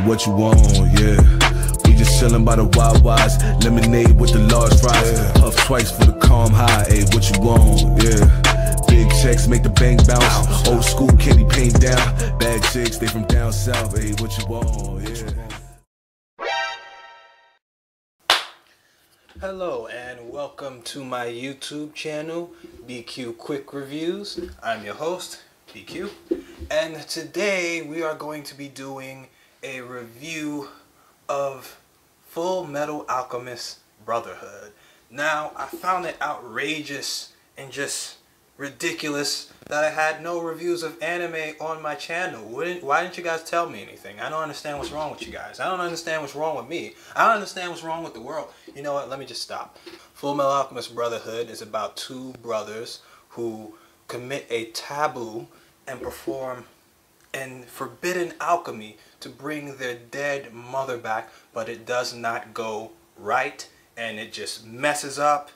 what you want, yeah. We just chillin' by the wild wise, lemonade with the large fries. Puff twice for the calm high, ayy, what you want, yeah. Big checks make the bank bounce. Old school candy paint down. Bad chicks, they from down south, ayy, what you want, yeah. Hello and welcome to my YouTube channel, BQ Quick Reviews. I'm your host, BQ, and today we are going to be doing a review of Full Metal Alchemist Brotherhood. Now, I found it outrageous and just ridiculous that I had no reviews of anime on my channel. Why didn't you guys tell me anything? I don't understand what's wrong with you guys. I don't understand what's wrong with me. I don't understand what's wrong with the world. You know what? Let me just stop. Full Metal Alchemist Brotherhood is about two brothers who commit a taboo and perform in forbidden alchemy to bring their dead mother back, but it does not go right, and it just messes up,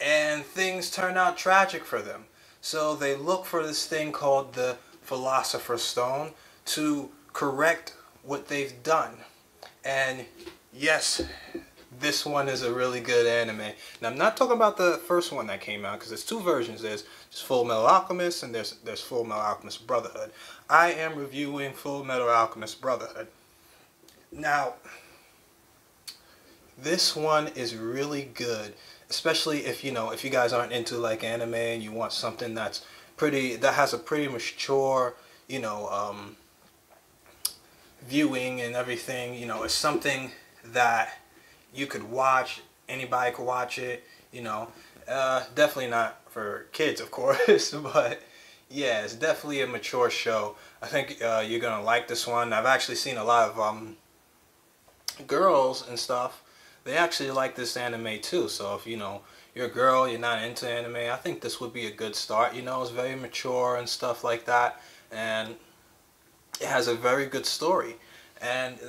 and things turn out tragic for them. So they look for this thing called the Philosopher's Stone to correct what they've done. And yes, this one is a really good anime. Now, I'm not talking about the first one that came out, because there's two versions. There's Full Metal Alchemist and there's Full Metal Alchemist Brotherhood. I am reviewing Full Metal Alchemist Brotherhood. Now, this one is really good, especially if you guys aren't into like anime and you want something that has a pretty mature, viewing and everything. It's something that you could watch, anybody could watch it, definitely not for kids, of course, but yeah, it's definitely a mature show. I think you're gonna like this one. I've actually seen a lot of girls and stuff. They actually like this anime too. So if you're a girl, you're not into anime, I think this would be a good start. It's very mature and stuff like that, and it has a very good story. And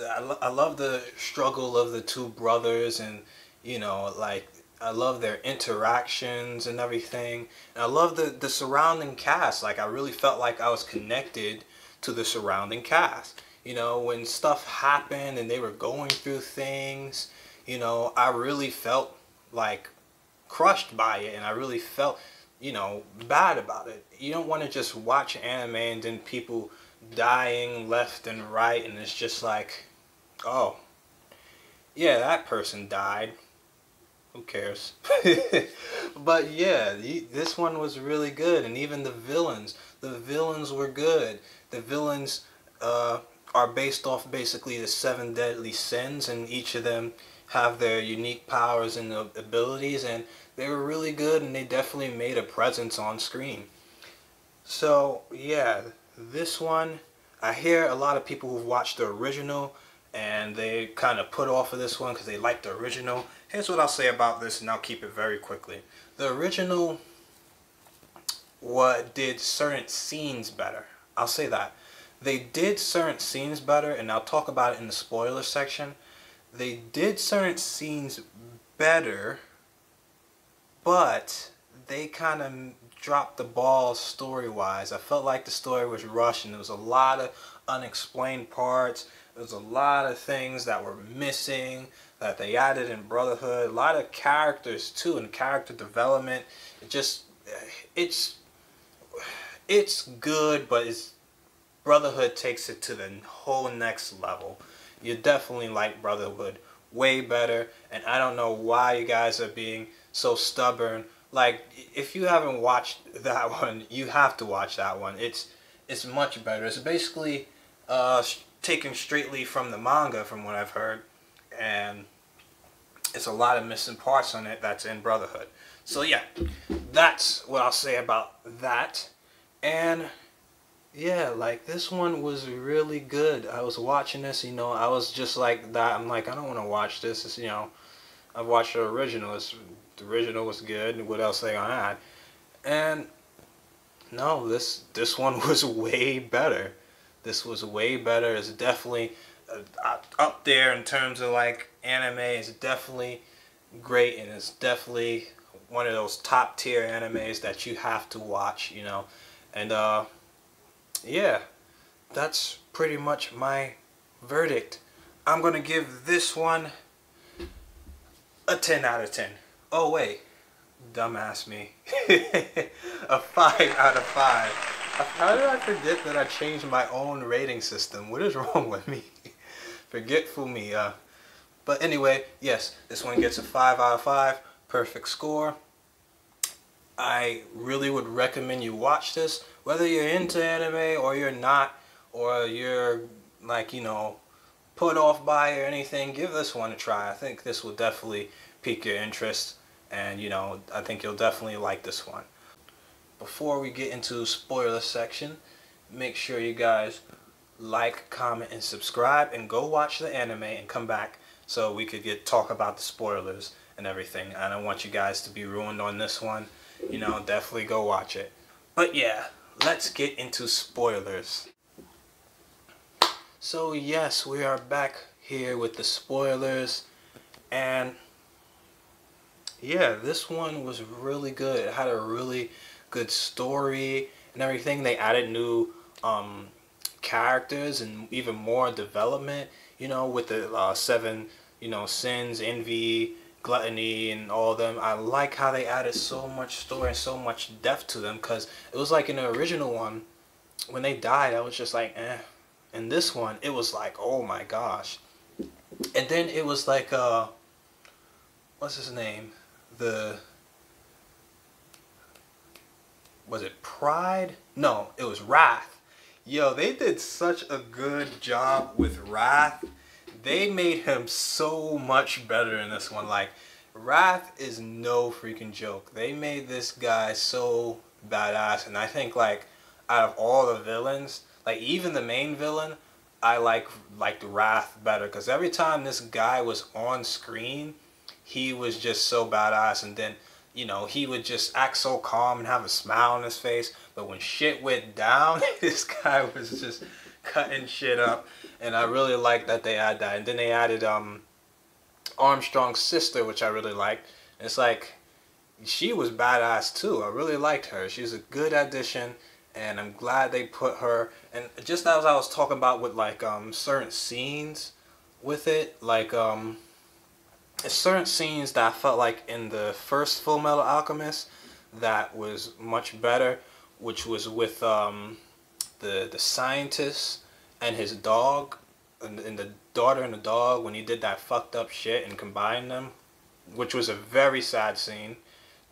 I love the struggle of the two brothers, and I love their interactions and everything. And I love the surrounding cast. Like, I really felt like I was connected to the surrounding cast. When stuff happened and they were going through things, I really felt like crushed by it, and I really felt, bad about it. You don't want to just watch anime and then people dying left and right, and it's just like, oh, yeah, that person died. Who cares? But yeah, this one was really good, and even the villains were good. The villains are based off basically the 7 deadly sins, and each of them have their unique powers and abilities, and they were really good, and they definitely made a presence on screen. So yeah, this one, I hear a lot of people who've watched the original and they kind of put off of this one because they like the original. Here's what I'll say about this, and I'll keep it very quickly. The original did certain scenes better. I'll say that. They did certain scenes better, and I'll talk about it in the spoiler section. They did certain scenes better, but they kind of dropped the ball story-wise. I felt like the story was rushed, and there was a lot of unexplained parts. There was a lot of things that were missing that they added in Brotherhood. A lot of characters too, and character development. It's good, but Brotherhood takes it to the whole next level. You definitely like Brotherhood way better, and I don't know why you guys are being so stubborn. Like, if you haven't watched that one, you have to watch that one. It's much better. It's basically taken straightly from the manga, from what I've heard, and it's a lot of missing parts on it that's in Brotherhood. So yeah, that's what I'll say about that. And yeah, like, this one was really good. I was watching this, I was just like that. I'm like, I don't want to watch this. It's, I've watched the original. The original was good. What else they gonna add? And no, this one was way better. This was way better. It's definitely up there in terms of like anime. It's definitely great, and it's definitely one of those top tier animes that you have to watch. And yeah, that's pretty much my verdict I'm gonna give this one a 10 out of 10. Oh wait, dumbass me. A 5 out of 5. How did I forget that I changed my own rating system? What is wrong with me? Forgetful me. But anyway, yes, this one gets a 5 out of 5. Perfect score. I really would recommend you watch this, whether you're into anime or you're not, or you're like, you know, put off by it or anything. Give this one a try. I think this will definitely pique your interest, and you know, I think you'll definitely like this one. Before we get into spoiler section, make sure you guys like, comment, and subscribe, and go watch the anime and come back so we could talk about the spoilers and everything. I don't want you guys to be ruined on this one. You know, definitely go watch it. But yeah, let's get into spoilers. So yes, we are back here with the spoilers, and yeah, this one was really good. It had a really good story and everything. They added new characters and even more development, you know, with the 7, you know, sins, envy, gluttony, and all of them. I like how they added so much story and so much depth to them, because it was like in the original one, when they died, I was just like, eh. In this one, it was like, oh my gosh. And then it was like, what's his name? Was it Pride? No, it was Wrath. Yo, they did such a good job with Wrath. They made him so much better in this one. Like, Wrath is no freaking joke. They made this guy so badass, and I think, like, out of all the villains, like, even the main villain, I liked Wrath better, because every time this guy was on screen, he was just so badass, and then, you know, he would just act so calm and have a smile on his face, but when shit went down, this guy was just cutting shit up, and I really liked that they added that. And then they added Armstrong's sister, which I really liked. And it's like, she was badass too. I really liked her. She was a good addition, and I'm glad they put her. And just as I was talking about with like certain scenes with it, like certain scenes that I felt like in the first Full Metal Alchemist that was much better, which was with the scientist and his dog, and the daughter and the dog, when he did that fucked up shit and combined them, which was a very sad scene.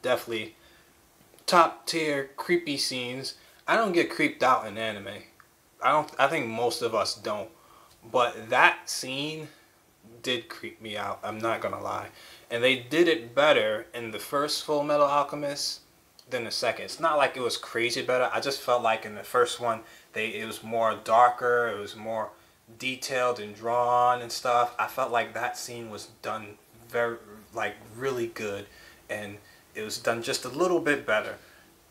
Definitely top tier creepy scenes. I don't get creeped out in anime. I think most of us don't. But that scene did creep me out, I'm not gonna lie. And they did it better in the first Full Metal Alchemist than the second. It's not like it was crazy better. I just felt like in the first one, it was more darker, it was more detailed and drawn and stuff. I felt like that scene was done really good, and it was done just a little bit better,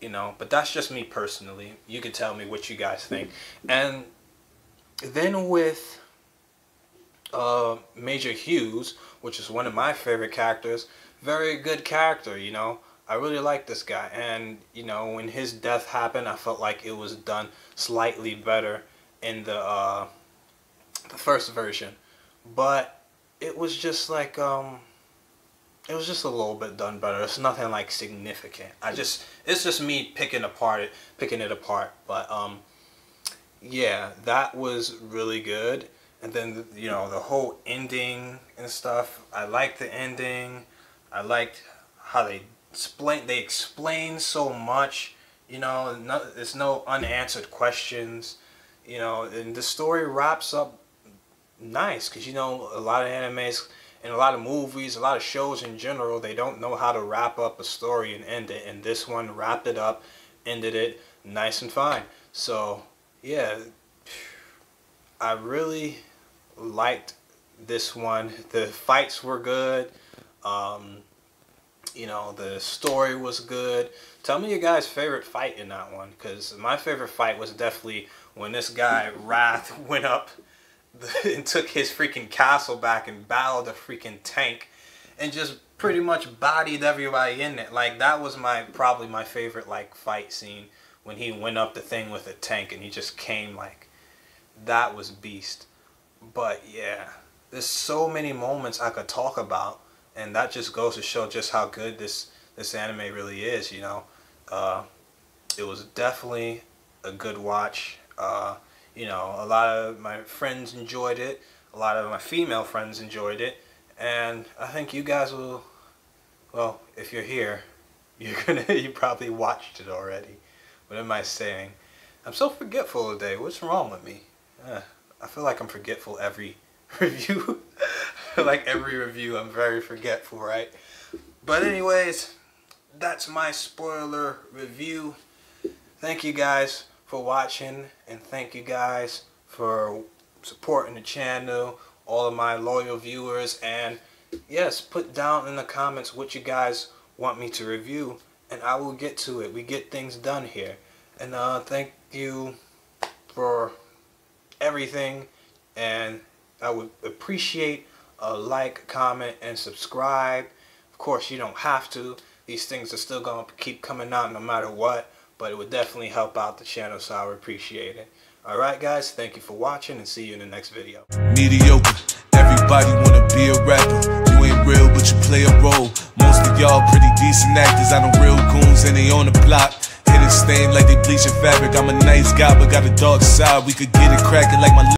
you know. But that's just me personally. You can tell me what you guys think. And then with Major Hughes, which is one of my favorite characters, very good character, you know. I really like this guy, and you know, when his death happened, I felt like it was done slightly better in the first version, but it was just like it was just a little bit done better. It's nothing like significant. It's just me picking it apart. But yeah, that was really good. And then, you know, the whole ending and stuff. I liked the ending. I liked how they explain so much. You know, there's no unanswered questions. You know, and the story wraps up nice, because you know, a lot of animes and a lot of movies, a lot of shows in general, they don't know how to wrap up a story and end it. And this one wrapped it up, ended it nice and fine. So yeah, I really liked this one. The fights were good. You know, the story was good. Tell me your guys' favorite fight in that one, because my favorite fight was definitely when this guy Wrath went up and took his freaking castle back and battled a freaking tank and just pretty much bodied everybody in it. Like, that was probably my favorite like fight scene, when he went up the thing with a tank and he just came, like, that was beast. But yeah, there's so many moments I could talk about, and that just goes to show just how good this anime really is, you know. It was definitely a good watch. You know, a lot of my friends enjoyed it. A lot of my female friends enjoyed it. And I think you guys will, well, if you're here, you probably watched it already. What am I saying? I'm so forgetful today. What's wrong with me? I feel like I'm forgetful every review. I feel like every review I'm very forgetful, right? But anyways, that's my spoiler review. Thank you guys for watching, and thank you guys for supporting the channel, all of my loyal viewers. And yes, put down in the comments what you guys want me to review, and I will get to it. We get things done here. And thank you for everything, and I would appreciate a like, comment, and subscribe. Of course, you don't have to. These things are still going to keep coming out no matter what, but it would definitely help out the channel, so I would appreciate it. Alright guys, thank you for watching, and see you in the next video. Mediocre, everybody wanna be a rapper. You ain't real, but you play a role. Most of y'all pretty decent actors. I know real goons and they on the block. Hit it stained like they bleaching fabric. I'm a nice guy, but got a dark side. We could get it cracking like my